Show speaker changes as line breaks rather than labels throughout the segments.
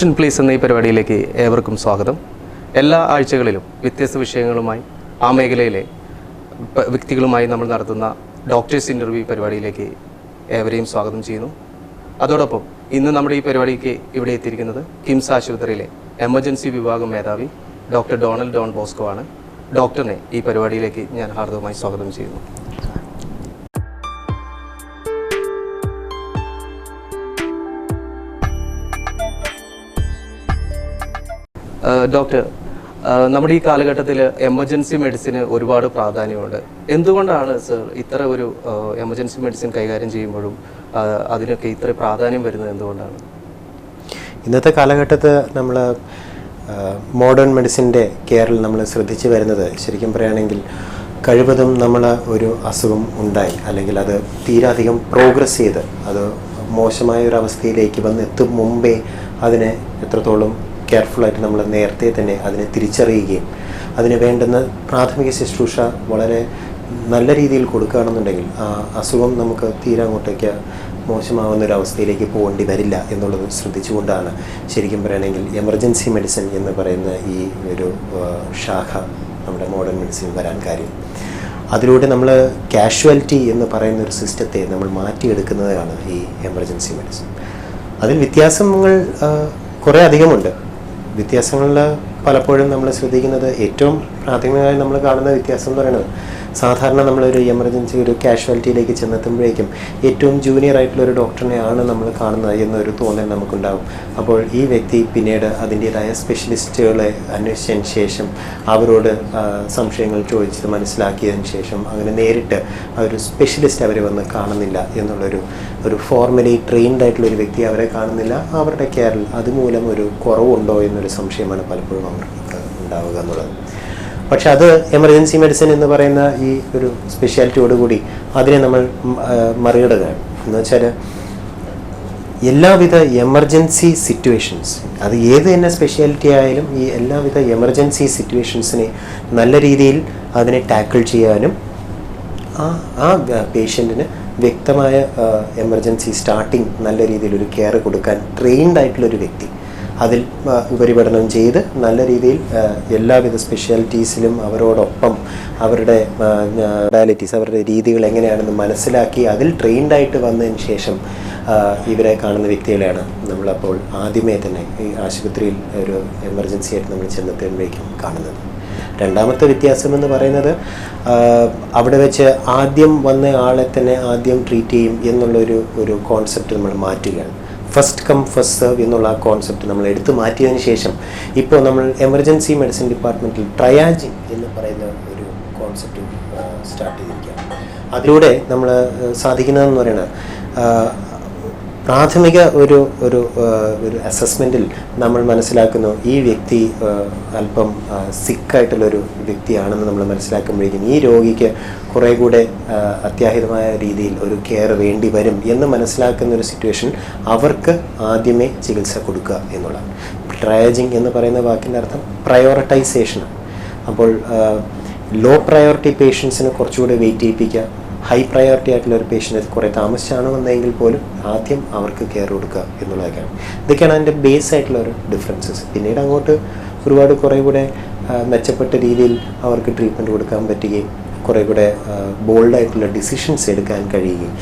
Please എന്ന ഈ പരിപാടിയിലേക്ക് ഏവർക്കും സ്വാഗതം. എല്ലാ ആഴ്ചകളിലും വ്യത്യസ്ത വിഷയങ്ങളുമായി ആ മേഖലയിലെ വ്യക്തികളുമായി നമ്മൾ നടത്തുന്ന ഡോക്ടേഴ്സ് ഇൻ്റർവ്യൂ പരിപാടിയിലേക്ക് ഏവരെയും സ്വാഗതം ചെയ്യുന്നു. അതോടൊപ്പം ഇന്ന് നമ്മുടെ ഈ പരിപാടിക്ക് ഇവിടെ എത്തിയിരിക്കുന്നത് കിംസ് ആശുപത്രിയിലെ എമർജൻസി വിഭാഗം മേധാവി ഡോക്ടർ ഡോണൽ ഡോൺ ബോസ്കോ ആണ്. ഡോക്ടറിനെ ഈ പരിപാടിയിലേക്ക് ഞാൻ ഹാർദവമായി സ്വാഗതം ചെയ്യുന്നു. ഡോക്ടർ, നമ്മുടെ ഈ കാലഘട്ടത്തിൽ എമർജൻസി മെഡിസിന് ഒരുപാട് പ്രാധാന്യമുണ്ട്. എന്തുകൊണ്ടാണ് സർ ഇത്ര ഒരു എമർജൻസി മെഡിസിൻ കൈകാര്യം ചെയ്യുമ്പോഴും അതിനൊക്കെ ഇത്ര പ്രാധാന്യം വരുന്നത് എന്തുകൊണ്ടാണ്?
ഇന്നത്തെ കാലഘട്ടത്തിൽ നമ്മൾ മോഡേൺ മെഡിസിൻ്റെ കെയറിൽ നമ്മൾ ശ്രദ്ധിച്ചു വരുന്നത്, ശരിക്കും പറയുകയാണെങ്കിൽ കഴിവതും നമ്മൾ ഒരു അസുഖം ഉണ്ടായി അല്ലെങ്കിൽ അത് തീരാധികം പ്രോഗ്രസ് ചെയ്ത് അത് മോശമായ ഒരു അവസ്ഥയിലേക്ക് വന്നെത്തും മുമ്പേ അതിനെ എത്രത്തോളം കെയർഫുള്ളായിട്ട് നമ്മൾ നേരത്തെ തന്നെ അതിനെ തിരിച്ചറിയുകയും അതിന് വേണ്ടുന്ന പ്രാഥമിക ശുശ്രൂഷ വളരെ നല്ല രീതിയിൽ കൊടുക്കുകയാണെന്നുണ്ടെങ്കിൽ ആ അസുഖം നമുക്ക് തീരെ അങ്ങോട്ടേക്ക് മോശമാവുന്നൊരവസ്ഥയിലേക്ക് പോകേണ്ടി വരില്ല എന്നുള്ളത് ശ്രദ്ധിച്ചുകൊണ്ടാണ് ശരിക്കും പറയുകയാണെങ്കിൽ എമർജൻസി മെഡിസിൻ എന്ന് പറയുന്ന ഈ ഒരു ശാഖ നമ്മുടെ മോഡേൺ മെഡിസിൻ വരാൻ കാര്യം. അതിലൂടെ നമ്മൾ കാഷ്വാലിറ്റി എന്ന് പറയുന്ന ഒരു സിസ്റ്റത്തെ നമ്മൾ മാറ്റിയെടുക്കുന്നതാണ് ഈ എമർജൻസി മെഡിസിൻ. അതിൽ വ്യത്യാസങ്ങൾ കുറേ അധികമുണ്ട്. വ്യത്യാസങ്ങളിൽ പലപ്പോഴും നമ്മൾ ശ്രദ്ധിക്കുന്നത്, ഏറ്റവും പ്രാഥമികമായി നമ്മൾ കാണുന്ന വ്യത്യാസം എന്ന് പറയുന്നത്, സാധാരണ നമ്മളൊരു എമർജൻസി ഒരു കാഷ്വാലിറ്റിയിലേക്ക് ചെന്നെത്തുമ്പോഴേക്കും ഏറ്റവും ജൂനിയർ ആയിട്ടുള്ള ഒരു ഡോക്ടറിനെയാണ് നമ്മൾ കാണുന്നത് എന്നൊരു തോന്നൽ നമുക്കുണ്ടാകും. അപ്പോൾ ഈ വ്യക്തി പിന്നീട് അതിൻ്റേതായ സ്പെഷ്യലിസ്റ്റുകളെ അന്വേഷിച്ചതിന് ശേഷം അവരോട് സംശയങ്ങൾ ചോദിച്ചത് മനസ്സിലാക്കിയതിന് ശേഷം അങ്ങനെ നേരിട്ട് ഒരു സ്പെഷ്യലിസ്റ്റ് അവരെ വന്ന് കാണുന്നില്ല എന്നുള്ളൊരു ഫോർമലി ട്രെയിൻഡ് ആയിട്ടുള്ളൊരു വ്യക്തി അവരെ കാണുന്നില്ല. അവരുടെ കെയറിൽ അതുമൂലം ഒരു കുറവുണ്ടോ എന്നൊരു സംശയമാണ് പലപ്പോഴും അവർക്ക് ഉണ്ടാവുക എന്നുള്ളത്. പക്ഷെ അത് എമർജൻസി മെഡിസിൻ എന്ന് പറയുന്ന ഈ ഒരു സ്പെഷ്യാലിറ്റിയോടുകൂടി അതിനെ നമ്മൾ മറികടക്കുകയാണ്. എന്ന് വെച്ചാൽ എല്ലാവിധ എമർജൻസി സിറ്റുവേഷൻസ്, അത് ഏത് തന്നെ സ്പെഷ്യാലിറ്റി ആയാലും ഈ എല്ലാവിധ എമർജൻസി സിറ്റുവേഷൻസിനെ നല്ല രീതിയിൽ അതിനെ ടാക്കിൾ ചെയ്യാനും ആ പേഷ്യൻറ്റിന് വ്യക്തമായ എമർജൻസി സ്റ്റാർട്ടിങ് നല്ല രീതിയിലൊരു കെയർ കൊടുക്കാൻ ട്രെയിൻഡ് ആയിട്ടുള്ളൊരു വ്യക്തി അതിൽ ഉപരിപഠനം ചെയ്ത് നല്ല രീതിയിൽ എല്ലാവിധ സ്പെഷ്യാലിറ്റീസിലും അവരോടൊപ്പം അവരുടെ ഡയലിറ്റീസ് അവരുടെ രീതികൾ എങ്ങനെയാണെന്ന് മനസ്സിലാക്കി അതിൽ ട്രെയിൻഡായിട്ട് വന്നതിന് ശേഷം ഇവരെ കാണുന്ന വ്യക്തികളെയാണ് നമ്മളപ്പോൾ ആദ്യമേ തന്നെ ഈ ആശുപത്രിയിൽ ഒരു എമർജൻസി ആയിട്ട് നമ്മൾ ചെന്നെത്തുമ്പോഴേക്കും കാണുന്നത്. രണ്ടാമത്തെ വ്യത്യാസം എന്ന് പറയുന്നത്, അവിടെ വെച്ച് ആദ്യം വന്ന ആളെ തന്നെ ആദ്യം ട്രീറ്റ് ചെയ്യും എന്നുള്ളൊരു കോൺസെപ്റ്റ് നമ്മൾ മാറ്റുകയാണ്. ഫസ്റ്റ് കം ഫസ്റ്റ് സെർവ് എന്നുള്ള ആ കോൺസെപ്റ്റ് നമ്മൾ എടുത്തു മാറ്റിയതിന് ശേഷം ഇപ്പോൾ നമ്മൾ എമർജൻസി മെഡിസിൻ ഡിപ്പാർട്ട്മെൻറ്റിൽ ട്രയാജിങ് എന്ന് പറയുന്ന ഒരു കോൺസെപ്റ്റ് സ്റ്റാർട്ട് ചെയ്തിരിക്കുകയാണ്. അതിലൂടെ നമ്മൾ സാധിക്കുന്നതെന്ന് പറയുന്നത്, പ്രാഥമിക ഒരു അസസ്മെൻറ്റിൽ നമ്മൾ മനസ്സിലാക്കുന്നു ഈ വ്യക്തി അല്പം സിക്കായിട്ടുള്ളൊരു വ്യക്തിയാണെന്ന് നമ്മൾ മനസ്സിലാക്കുമ്പോഴേക്കും ഈ രോഗിക്ക് കുറേ കൂടെ അത്യാഹിതമായ രീതിയിൽ ഒരു കെയർ വേണ്ടി വരും എന്ന് മനസ്സിലാക്കുന്ന ഒരു സിറ്റുവേഷൻ അവർക്ക് ആദ്യമേ ചികിത്സ കൊടുക്കുക എന്നുള്ളതാണ്. ട്രയാജിങ് എന്ന് പറയുന്ന വാക്കിൻ്റെ അർത്ഥം പ്രയോറിറ്റൈസേഷനാണ്. അപ്പോൾ ലോ പ്രയോറിറ്റി പേഷ്യൻസിന് കുറച്ചുകൂടെ വെയിറ്റ് ചെയ്യിപ്പിക്കുക, ഹൈ പ്രയോറിറ്റി ആയിട്ടുള്ള ഒരു പേഷ്യൻ്റ് കുറേ താമസിച്ചാണ് വന്നതെങ്കിൽ പോലും ആദ്യം അവർക്ക് കെയർ കൊടുക്കുക എന്നുള്ളതൊക്കെയാണ്. ഇതൊക്കെയാണ് അതിൻ്റെ ബേസ് ആയിട്ടുള്ള ഒരു ഡിഫറൻസസ്. പിന്നീട് അങ്ങോട്ട് കുറേ കൂടെ മെച്ചപ്പെട്ട രീതിയിൽ അവർക്ക് ട്രീറ്റ്മെൻറ്റ് കൊടുക്കാൻ പറ്റുകയും കുറേ കൂടെ ബോൾഡായിട്ടുള്ള ഡിസിഷൻസ് എടുക്കാൻ കഴിയുകയും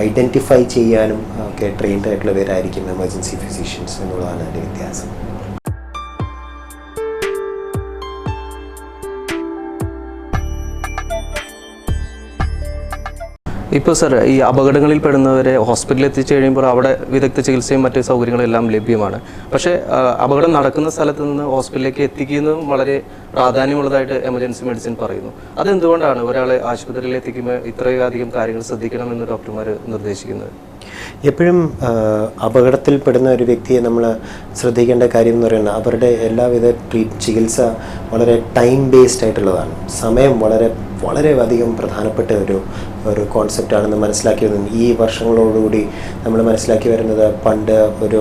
ഐഡൻറ്റിഫൈ ചെയ്യാനും ഒക്കെ ട്രെയിൻഡ് ആയിട്ടുള്ളവരായിരിക്കും എമർജൻസി ഫിസിഷ്യൻസ് എന്നുള്ളതാണ് അതിൻ്റെ വ്യത്യാസം.
ഇപ്പോൾ സർ, ഈ അപകടങ്ങളിൽ പെടുന്നവരെ ഹോസ്പിറ്റലിൽ എത്തിച്ചു കഴിയുമ്പോൾ അവിടെ വിദഗ്ധ ചികിത്സയും മറ്റ് സൗകര്യങ്ങളും എല്ലാം ലഭ്യമാണ്. പക്ഷേ അപകടം നടക്കുന്ന സ്ഥലത്ത് നിന്ന് ഹോസ്പിറ്റലിലേക്ക് എത്തിക്കുന്നതും വളരെ പ്രാധാന്യമുള്ളതായിട്ട് എമർജൻസി മെഡിസിൻ പറയുന്നു. അതെന്തുകൊണ്ടാണ് ഒരാളെ ആശുപത്രിയിൽ എത്തിക്കുമ്പോൾ ഇത്രയധികം കാര്യങ്ങൾ ശ്രദ്ധിക്കണമെന്ന് ഡോക്ടർമാർ നിർദ്ദേശിക്കുന്നത്?
എപ്പോഴും അപകടത്തിൽപ്പെടുന്ന ഒരു വ്യക്തിയെ നമ്മൾ ശ്രദ്ധിക്കേണ്ട കാര്യം എന്ന് പറയുന്നത്, അവരുടെ എല്ലാവിധ ചികിത്സ വളരെ ടൈം ബേസ്ഡ് ആയിട്ടുള്ളതാണ്. സമയം വളരെ അധികം പ്രധാനപ്പെട്ട ഒരു കോൺസെപ്റ്റാണെന്ന് മനസ്സിലാക്കി വരുന്നത്. ഈ വർഷങ്ങളോടുകൂടി നമ്മൾ മനസ്സിലാക്കി വരുന്നത്, പണ്ട് ഒരു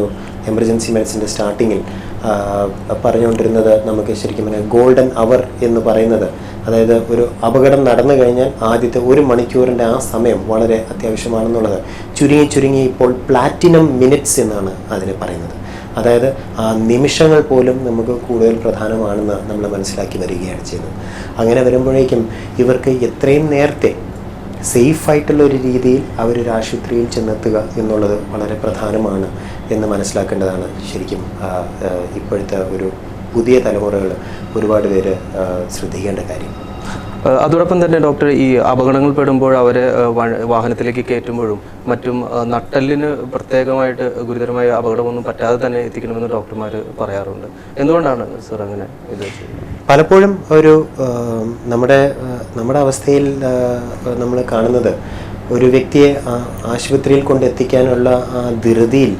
എമർജൻസി മെഡിസിൻ്റെ സ്റ്റാർട്ടിങ്ങിൽ പറഞ്ഞുകൊണ്ടിരുന്നത് നമുക്ക് ശരിക്കും ഗോൾഡൻ അവർ എന്ന് പറയുന്നത്, അതായത് ഒരു അപകടം നടന്നു കഴിഞ്ഞാൽ ആദ്യത്തെ 1 മണിക്കൂറിൻ്റെ ആ സമയം വളരെ അത്യാവശ്യമാണെന്നുള്ളത് ചുരുങ്ങി ഇപ്പോൾ പ്ലാറ്റിനം മിനിറ്റ്സ് എന്നാണ് അതിനെ പറയുന്നത്. അതായത് ആ നിമിഷങ്ങൾ പോലും നമുക്ക് കൂടുതൽ പ്രധാനമാണെന്ന് നമ്മൾ മനസ്സിലാക്കി വരികയാണ് ചെയ്യുന്നത്. അങ്ങനെ വരുമ്പോഴേക്കും ഇവർക്ക് എത്രയും നേരത്തെ സേഫായിട്ടുള്ള ഒരു രീതിയിൽ അവരൊരു ആശുപത്രിയിൽ ചെന്നെത്തുക എന്നുള്ളത് വളരെ പ്രധാനമാണ് എന്ന് മനസ്സിലാക്കേണ്ടതാണ് ശരിക്കും ഇപ്പോഴത്തെ ഒരു പുതിയ തലമുറകൾ ഒരുപാട് പേര് ശ്രദ്ധിക്കേണ്ട കാര്യം.
അതോടൊപ്പം തന്നെ ഡോക്ടർ, ഈ അപകടങ്ങൾ പെടുമ്പോൾ അവരെ വാഹനത്തിലേക്ക് കയറ്റുമ്പോഴും മറ്റും നട്ടെല്ലിന് പ്രത്യേകമായിട്ട് ഗുരുതരമായ അപകടമൊന്നും പറ്റാതെ തന്നെ എത്തിക്കണമെന്ന് ഡോക്ടർമാർ പറയാറുണ്ട്. എന്തുകൊണ്ടാണ് സർ അങ്ങനെ ഇത് ചെയ്യുന്നത്?
പലപ്പോഴും ഒരു നമ്മുടെ അവസ്ഥയിൽ നമ്മൾ കാണുന്നത് ഒരു വ്യക്തിയെ ആശുപത്രിയിൽ കൊണ്ടെത്തിക്കാനുള്ള ആ ധൃതിയിൽ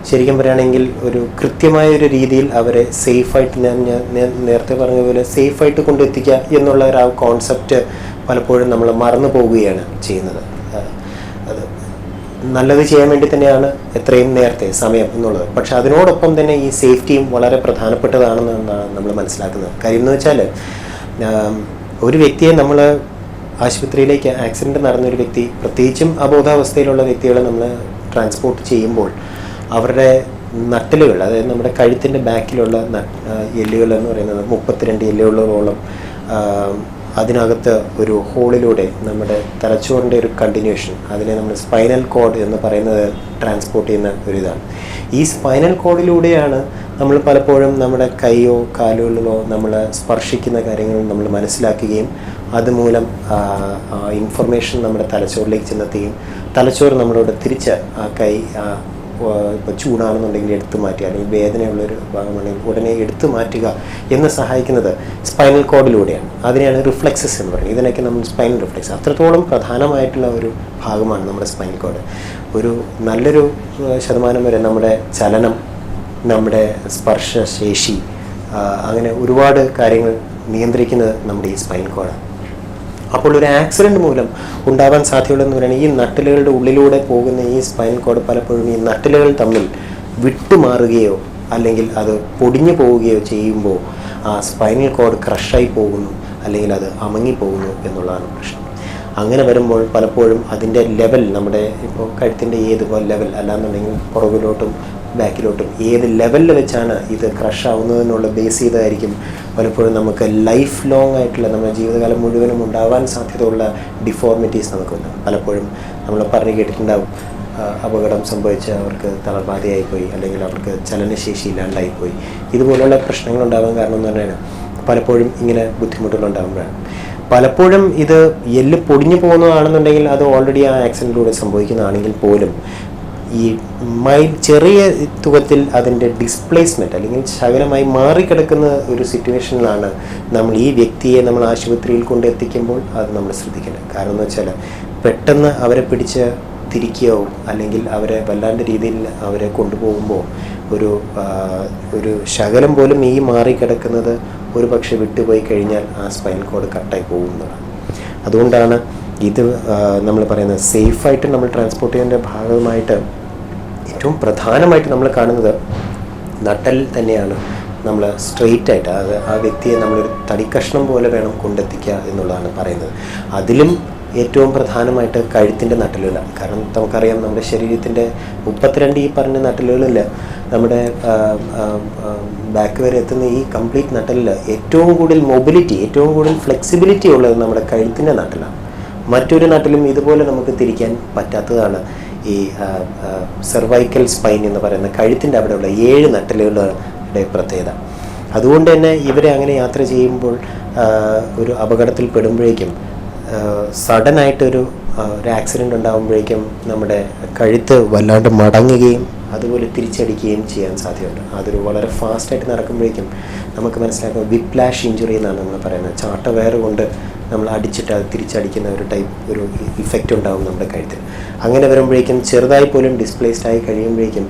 ശരിക്കും പറയുകയാണെങ്കിൽ ഒരു കൃത്യമായ ഒരു രീതിയിൽ അവരെ സേഫായിട്ട് ഞാൻ നേരത്തെ പറഞ്ഞ പോലെ സേഫായിട്ട് കൊണ്ടെത്തിക്കുക എന്നുള്ള ഒരു ആ കോൺസെപ്റ്റ് പലപ്പോഴും നമ്മൾ മറന്നു പോവുകയാണ് ചെയ്യുന്നത്. അത് നല്ലത് ചെയ്യാൻ വേണ്ടി തന്നെയാണ് എത്രയും നേരത്തെ സമയം എന്നുള്ളത്. പക്ഷെ അതിനോടൊപ്പം തന്നെ ഈ സേഫ്റ്റിയും വളരെ പ്രധാനപ്പെട്ടതാണെന്നാണ് നമ്മൾ മനസ്സിലാക്കുന്നത്. കാര്യം എന്ന് വെച്ചാൽ ഒരു വ്യക്തിയെ നമ്മൾ ആശുപത്രിയിലേക്ക് ആക്സിഡൻറ്റ് നടന്നൊരു വ്യക്തി, പ്രത്യേകിച്ചും അബോധാവസ്ഥയിലുള്ള വ്യക്തികളെ നമ്മൾ ട്രാൻസ്പോർട്ട് ചെയ്യുമ്പോൾ അവരുടെ നട്ടലുകൾ, അതായത് നമ്മുടെ കഴുത്തിൻ്റെ ബാക്കിലുള്ള എല്ലുകൾ എന്ന് പറയുന്നത് 32 എല്ലുകളോളം അതിനകത്ത് ഒരു ഹോളിലൂടെ നമ്മുടെ തലച്ചോറിൻ്റെ ഒരു കണ്ടിന്യൂഷൻ, അതിനെ നമ്മൾ സ്പൈനൽ കോഡ് എന്ന് പറയുന്നത് ട്രാൻസ്പോർട്ട് ചെയ്യുന്ന ഒരിതാണ്. ഈ സ്പൈനൽ കോഡിലൂടെയാണ് നമ്മൾ പലപ്പോഴും നമ്മുടെ കൈയോ കാലുകളിലോ നമ്മൾ സ്പർശിക്കുന്ന കാര്യങ്ങൾ നമ്മൾ മനസ്സിലാക്കുകയും അതുമൂലം ഇൻഫർമേഷൻ നമ്മുടെ തലച്ചോറിലേക്ക് ചെന്നെത്തുകയും തലച്ചോറ് നമ്മളോട് തിരിച്ച് ആ കൈ ഇപ്പോൾ ചൂടാണെന്നുണ്ടെങ്കിൽ എടുത്തു മാറ്റുക, അല്ലെങ്കിൽ വേദനയുള്ളൊരു ഭാഗമാണെങ്കിൽ ഉടനെ എടുത്തു മാറ്റുക എന്ന് സഹായിക്കുന്നത് സ്പൈനൽ കോഡിലൂടെയാണ്. അതിനെയാണ് റിഫ്ലെക്സസ് എന്ന് പറയുന്നത്. ഇതിനൊക്കെ നമ്മൾ സ്പൈനൽ റിഫ്ലെക്സ്, അത്രത്തോളം പ്രധാനമായിട്ടുള്ള ഒരു ഭാഗമാണ് നമ്മുടെ സ്പൈനൽ കോഡ്. ഒരു നല്ലൊരു ശതമാനം വരെ നമ്മുടെ ചലനം, നമ്മുടെ സ്പർശശേഷി, അങ്ങനെ ഒരുപാട് കാര്യങ്ങൾ നിയന്ത്രിക്കുന്നത് നമ്മുടെ ഈ സ്പൈനൽ കോഡാണ്. അപ്പോൾ ഒരു ആക്സിഡൻറ്റ് മൂലം ഉണ്ടാവാൻ സാധ്യതയുള്ളതെന്ന് പറയുന്നത് ഈ നട്ടലുകളുടെ ഉള്ളിലൂടെ പോകുന്ന ഈ സ്പൈനൽ കോഡ് പലപ്പോഴും ഈ നട്ടലുകൾ തമ്മിൽ വിട്ടുമാറുകയോ അല്ലെങ്കിൽ അത് പൊടിഞ്ഞു പോവുകയോ ചെയ്യുമ്പോൾ ആ സ്പൈനൽ കോഡ് ക്രഷായി പോകുന്നു, അല്ലെങ്കിൽ അത് അമങ്ങിപ്പോകുന്നു എന്നുള്ളതാണ് പ്രശ്നം. അങ്ങനെ വരുമ്പോൾ പലപ്പോഴും അതിൻ്റെ ലെവൽ, നമ്മുടെ ഇപ്പോൾ കഴുത്തിൻ്റെ ഏത് ലെവൽ അല്ലാന്നുണ്ടെങ്കിൽ പുറകിലോട്ടും ബാക്കിലോട്ടും ഏത് ലെവലിൽ വെച്ചാണ് ഇത് ക്രഷ് ആവുന്നതിനുള്ള ബേസ് ചെയ്തായിരിക്കും പലപ്പോഴും നമുക്ക് ലൈഫ് ലോങ് ആയിട്ടുള്ള നമ്മുടെ ജീവിതകാലം മുഴുവനും ഉണ്ടാവാൻ സാധ്യതയുള്ള ഡിഫോർമിറ്റീസ് നമുക്കുണ്ട്. പലപ്പോഴും നമ്മൾ പറഞ്ഞു കേട്ടിട്ടുണ്ടാവും, അപകടം സംഭവിച്ച് അവർക്ക് തളർവാതയായിപ്പോയി, അല്ലെങ്കിൽ അവർക്ക് ചലനശേഷി ഇല്ലാണ്ടായിപ്പോയി. ഇതുപോലുള്ള പ്രശ്നങ്ങൾ ഉണ്ടാവാൻ കാരണം എന്ന് പറഞ്ഞാൽ പലപ്പോഴും ഇങ്ങനെ ബുദ്ധിമുട്ടുകൾ ഉണ്ടാകുമ്പോഴാണ്. പലപ്പോഴും ഇത് എല്ല് പൊടിഞ്ഞു പോകുന്നതാണെന്നുണ്ടെങ്കിൽ അത് ഓൾറെഡി ആ ആക്സിഡൻറ്റിലൂടെ സംഭവിക്കുന്നതാണെങ്കിൽ പോലും ഈ ചെറിയ തുകത്തിൽ അതിൻ്റെ ഡിസ്പ്ലേസ്മെൻറ്റ് അല്ലെങ്കിൽ ശകലമായി മാറിക്കിടക്കുന്ന ഒരു സിറ്റുവേഷനിലാണ് നമ്മൾ ഈ വ്യക്തിയെ നമ്മൾ ആശുപത്രിയിൽ കൊണ്ടെത്തിക്കുമ്പോൾ അത് നമ്മൾ ശ്രദ്ധിക്കണം. കാരണം എന്ന് വെച്ചാൽ പെട്ടെന്ന് അവരെ പിടിച്ച് തിരിക്കുകയോ അല്ലെങ്കിൽ അവരെ വല്ലാണ്ട് രീതിയിൽ അവരെ കൊണ്ടുപോകുമ്പോൾ ഒരു ശകലം പോലും ഈ മാറിക്കിടക്കുന്നത് ഒരു പക്ഷെ വിട്ടുപോയി കഴിഞ്ഞാൽ ആ സ്പൈനൽ കോഡ് കട്ടായി പോകുന്നതാണ്. അതുകൊണ്ടാണ് ഇത് നമ്മൾ പറയുന്നത് സേഫായിട്ട് നമ്മൾ ട്രാൻസ്പോർട്ട് ചെയ്യുന്നതിൻ്റെ ഭാഗമായിട്ട് ഏറ്റവും പ്രധാനമായിട്ട് നമ്മൾ കാണുന്നത് നട്ടൽ തന്നെയാണ്. നമ്മൾ സ്ട്രെയിറ്റായിട്ട് ആ വ്യക്തിയെ നമ്മളൊരു തടിക്കഷ്ണം പോലെ വേണം കൊണ്ടെത്തിക്കുക എന്നുള്ളതാണ് പറയുന്നത്. അതിലും ഏറ്റവും പ്രധാനമായിട്ട് കഴുത്തിൻ്റെ നട്ടലുകളാണ്. കാരണം നമുക്കറിയാം നമ്മുടെ ശരീരത്തിൻ്റെ 32 ഈ പറഞ്ഞ നട്ടലുകളിൽ നമ്മുടെ ബാക്ക് വരെ എത്തുന്ന ഈ കംപ്ലീറ്റ് നട്ടലിൽ ഏറ്റവും കൂടുതൽ മൊബിലിറ്റി, ഏറ്റവും കൂടുതൽ ഫ്ലെക്സിബിലിറ്റി ഉള്ളത് നമ്മുടെ കഴുത്തിൻ്റെ നട്ടലാണ്. മറ്റൊരു നട്ടിലും ഇതുപോലെ നമുക്ക് തിരിക്കാൻ പറ്റാത്തതാണ് ഈ സെർവൈക്കൽ സ്പൈൻ എന്ന് പറയുന്ന കഴുത്തിൻ്റെ അവിടെയുള്ള 7 നട്ടലുകളുടെ പ്രത്യേകത. അതുകൊണ്ട് തന്നെ ഇവരെ അങ്ങനെ യാത്ര ചെയ്യുമ്പോൾ ഒരു അപകടത്തിൽ പെടുമ്പോഴേക്കും സഡനായിട്ടൊരു ആക്സിഡൻ്റ് ഉണ്ടാകുമ്പോഴേക്കും നമ്മുടെ കഴുത്ത് വല്ലാണ്ട് മടങ്ങുകയും അതുപോലെ തിരിച്ചടിക്കുകയും ചെയ്യാൻ സാധ്യതയുണ്ട്. അതൊരു വളരെ ഫാസ്റ്റായിട്ട് നടക്കുമ്പോഴേക്കും നമുക്ക് മനസ്സിലാക്കുക വിപ്ലാഷ് ഇഞ്ചുറി എന്നാണ് നമ്മൾ പറയുന്നത്. ചാട്ട വയറ് കൊണ്ട് നമ്മൾ അടിച്ചിട്ട് അത് തിരിച്ചടിക്കുന്ന ഒരു ഇഫക്റ്റ് ഉണ്ടാകും നമ്മുടെ കഴുത്തിൽ. അങ്ങനെ വരുമ്പോഴേക്കും ചെറുതായി പോലും ഡിസ്പ്ലേസ്ഡ് ആയി കഴിയുമ്പോഴേക്കും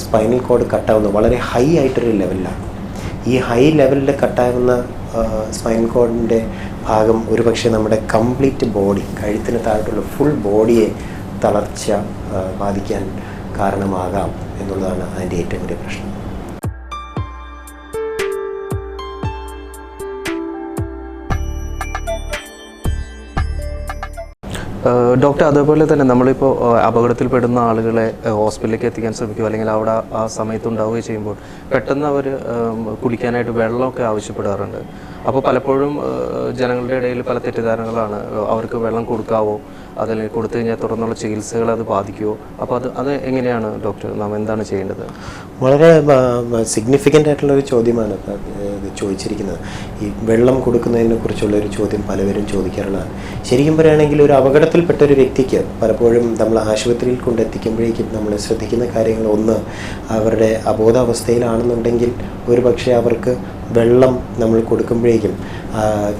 സ്പൈനൽ കോഡ് കട്ടാവുന്ന വളരെ ഹൈ ആയിട്ടൊരു ലെവലിലാണ്. ഈ ഹൈ ലെവലിൽ കട്ടാകുന്ന സ്പൈനൽ കോഡിൻ്റെ ഭാഗം ഒരുപക്ഷെ നമ്മുടെ കംപ്ലീറ്റ് ബോഡി, കഴുത്തിന് താഴോട്ടുള്ള ഫുൾ ബോഡിയെ തളർച്ച ബാധിക്കാൻ കാരണമാകാം എന്നുള്ളതാണ് അതിൻ്റെ ഏറ്റവും വലിയ പ്രശ്നം.
ഡോക്ടർ, അതേപോലെ തന്നെ നമ്മളിപ്പോൾ അപകടത്തിൽപ്പെടുന്ന ആളുകളെ ഹോസ്പിറ്റലിലേക്ക് എത്തിക്കാൻ ശ്രമിക്കുക അല്ലെങ്കിൽ അവിടെ ആ സമയത്ത് ഉണ്ടാവുകയും ചെയ്യുമ്പോൾ പെട്ടെന്ന് അവർ കുടിക്കാനായിട്ട് വെള്ളമൊക്കെ ആവശ്യപ്പെടാറുണ്ട്. അപ്പോൾ പലപ്പോഴും ജനങ്ങളുടെ ഇടയിൽ പല തെറ്റിദ്ധാരണകളാണ്. അവർക്ക് വെള്ളം കൊടുക്കാവോ, അതല്ലെങ്കിൽ കൊടുത്തു കഴിഞ്ഞാൽ തുടർന്നുള്ള ചികിത്സകൾ അത് ബാധിക്കുമോ? അപ്പോൾ അത് എങ്ങനെയാണ് ഡോക്ടർ, നാം എന്താണ് ചെയ്യേണ്ടത്?
വളരെ സിഗ്നിഫിക്കൻ്റ് ആയിട്ടുള്ളൊരു ചോദ്യമാണ് ഇത് ചോദിച്ചിരിക്കുന്നത്. ഈ വെള്ളം കൊടുക്കുന്നതിനെ കുറിച്ചുള്ളൊരു ചോദ്യം പലവരും ചോദിക്കാറുള്ളതാണ്. ശരിക്കും പറയുകയാണെങ്കിൽ ഒരു അപകടത്തിൽപ്പെട്ട ഒരു വ്യക്തിക്ക് പലപ്പോഴും നമ്മൾ ആശുപത്രിയിൽ കൊണ്ടെത്തിക്കുമ്പോഴേക്കും നമ്മൾ ശ്രദ്ധിക്കുന്ന കാര്യങ്ങൾ, ഒന്ന്, അവരുടെ അബോധാവസ്ഥയിലാണെന്നുണ്ടെങ്കിൽ ഒരു പക്ഷേ അവർക്ക് വെള്ളം നമ്മൾ കൊടുക്കുമ്പോഴേക്കും,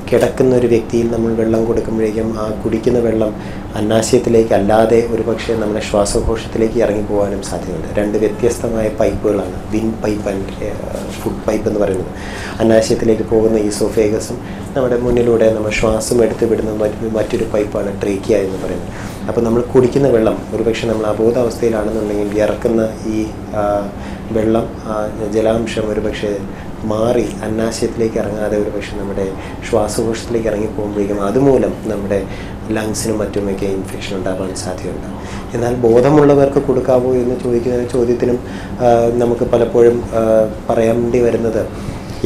കിടക്കുന്ന ഒരു വ്യക്തിയിൽ നമ്മൾ വെള്ളം കൊടുക്കുമ്പോഴേക്കും ആ കുടിക്കുന്ന വെള്ളം അന്നാശയത്തിലേക്ക് അല്ലാതെ ഒരു പക്ഷേ നമ്മുടെ ശ്വാസകോശത്തിലേക്ക് ഇറങ്ങിപ്പോകാനും സാധ്യതയുണ്ട്. രണ്ട് വ്യത്യസ്തമായ പൈപ്പുകളാണ്, windpipe and food pipe എന്ന് പറയുന്നത്. അന്നാശയത്തിലേക്ക് പോകുന്ന ഈസോഫേഗസും നമ്മുടെ മുന്നിലൂടെ നമ്മൾ ശ്വാസം എടുത്ത് വിടുന്ന മറ്റൊരു പൈപ്പാണ് ട്രേക്കിയ എന്ന് പറയുന്നത്. അപ്പോൾ നമ്മൾ കുടിക്കുന്ന വെള്ളം ഒരുപക്ഷെ നമ്മൾ അബോധാവസ്ഥയിലാണെന്നുണ്ടെങ്കിൽ ഇറക്കുന്ന ഈ വെള്ളം, ജലാംശം ഒരുപക്ഷെ മാറി അന്നാശയത്തിലേക്ക് ഇറങ്ങാതെ ഒരുപക്ഷെ നമ്മുടെ ശ്വാസകോശത്തിലേക്ക് ഇറങ്ങിപ്പോകുമ്പോഴേക്കും അതുമൂലം നമ്മുടെ ലങ്സിനും മറ്റുമൊക്കെ ഇൻഫെക്ഷൻ ഉണ്ടാകാൻ സാധ്യതയുണ്ട്. എന്നാൽ ബോധമുള്ളവർക്ക് കൊടുക്കാവോ എന്ന് ചോദിക്കുന്ന ചോദ്യത്തിനും നമുക്ക് പലപ്പോഴും പറയേണ്ടി വരുന്നത്,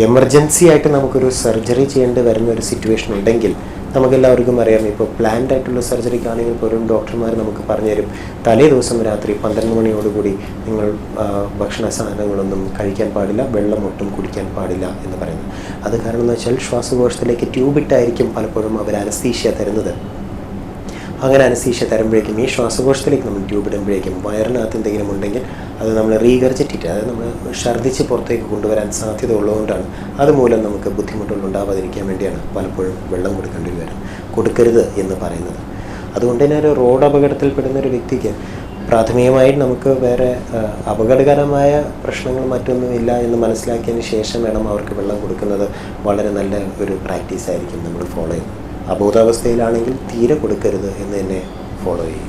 എമർജൻസി ആയിട്ട് നമുക്കൊരു സർജറി ചെയ്യേണ്ടി വരുന്ന ഒരു സിറ്റുവേഷൻ ഉണ്ടെങ്കിൽ, നമുക്കെല്ലാവർക്കും അറിയാം, ഇപ്പോൾ പ്ലാൻഡ് ആയിട്ടുള്ള സർജറിക്കാണെങ്കിൽ പോലും ഡോക്ടർമാർ നമുക്ക് പറഞ്ഞു തരും, തലേ ദിവസം രാത്രി 12 മണിയോടുകൂടി നിങ്ങൾ ഭക്ഷണ സാധനങ്ങളൊന്നും കഴിക്കാൻ പാടില്ല, വെള്ളം ഒട്ടും കുടിക്കാൻ പാടില്ല എന്ന് പറയുന്നത്. അത് കാരണം എന്ന് വെച്ചാൽ ശ്വാസകോശത്തിലേക്ക് ട്യൂബിട്ടായിരിക്കും പലപ്പോഴും അവർ അനസ്തീഷ്യ തരുന്നത്. അങ്ങനെ അനസ്തീഷ്യ തരുമ്പോഴേക്കും ഈ ശ്വാസകോശത്തിലേക്ക് നമ്മൾ ട്യൂബ് ഇടുമ്പോഴേക്കും വയറിനകത്ത് എന്തെങ്കിലും ഉണ്ടെങ്കിൽ അത് നമ്മൾ റീഗർജറ്റിറ്റ്, അതായത് നമ്മൾ ഛർദ്ദിച്ച് പുറത്തേക്ക് കൊണ്ടുവരാൻ സാധ്യത ഉള്ളതുകൊണ്ടാണ്, അതുമൂലം നമുക്ക് ബുദ്ധിമുട്ടുകൾ ഉണ്ടാവാതിരിക്കാൻ വേണ്ടിയാണ് പലപ്പോഴും വെള്ളം കൊടുക്കരുത് എന്ന് പറയുന്നത്. അതുകൊണ്ട് തന്നെ ഒരു റോഡ് അപകടത്തിൽപ്പെടുന്ന ഒരു വ്യക്തിക്ക് പ്രാഥമികമായി നമുക്ക് വേറെ അപകടകരമായ പ്രശ്നങ്ങൾ മറ്റൊന്നും ഇല്ല എന്ന് മനസ്സിലാക്കിയതിന് ശേഷം വേണം അവർക്ക് വെള്ളം കൊടുക്കുന്നത്. വളരെ നല്ല ഒരു പ്രാക്ടീസ് ആയിരിക്കും നമ്മൾ ഫോളോ ചെയ്യുന്നത്. അബോധാവസ്ഥയിലാണെങ്കിൽ തീരെ കൊടുക്കരുത് എന്ന് തന്നെ ഫോളോ ചെയ്യും.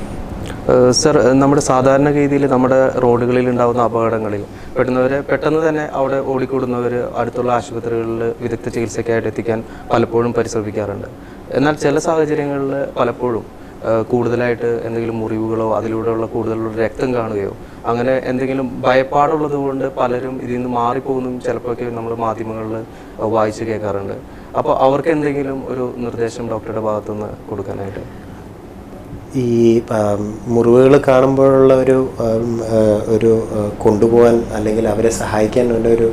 സർ, നമ്മുടെ സാധാരണ രീതിയിൽ നമ്മുടെ റോഡുകളിൽ ഉണ്ടാകുന്ന അപകടങ്ങളിൽ പെട്ടെന്ന് തന്നെ അവിടെ ഓടിക്കൂടുന്നവർ അടുത്തുള്ള ആശുപത്രികളിൽ വിദഗ്ധ ചികിത്സയ്ക്കായിട്ട് എത്തിക്കാൻ പലപ്പോഴും പരിശ്രമിക്കാറുണ്ട്. എന്നാൽ ചില സാഹചര്യങ്ങളിൽ പലപ്പോഴും കൂടുതലായിട്ട് എന്തെങ്കിലും മുറിവുകളോ അതിലൂടെയുള്ള കൂടുതലുള്ള രക്തം കാണുകയോ അങ്ങനെ എന്തെങ്കിലും ഭയപ്പാടുള്ളത് കൊണ്ട് പലരും ഇതിൽ നിന്ന് മാറിപ്പോകുന്നതും ചിലപ്പോഴൊക്കെ നമ്മൾ മാധ്യമങ്ങളിൽ വായിച്ച് കേൾക്കാറുണ്ട്. അപ്പോൾ അവർക്ക് എന്തെങ്കിലും ഒരു നിർദ്ദേശം ഡോക്ടറുടെ ഭാഗത്തുനിന്ന് കൊടുക്കാനായിട്ട്?
ഈ മുറിവുകൾ കാണുമ്പോഴുള്ള ഒരു കൊണ്ടുപോകാൻ അല്ലെങ്കിൽ അവരെ സഹായിക്കാൻ ഒരു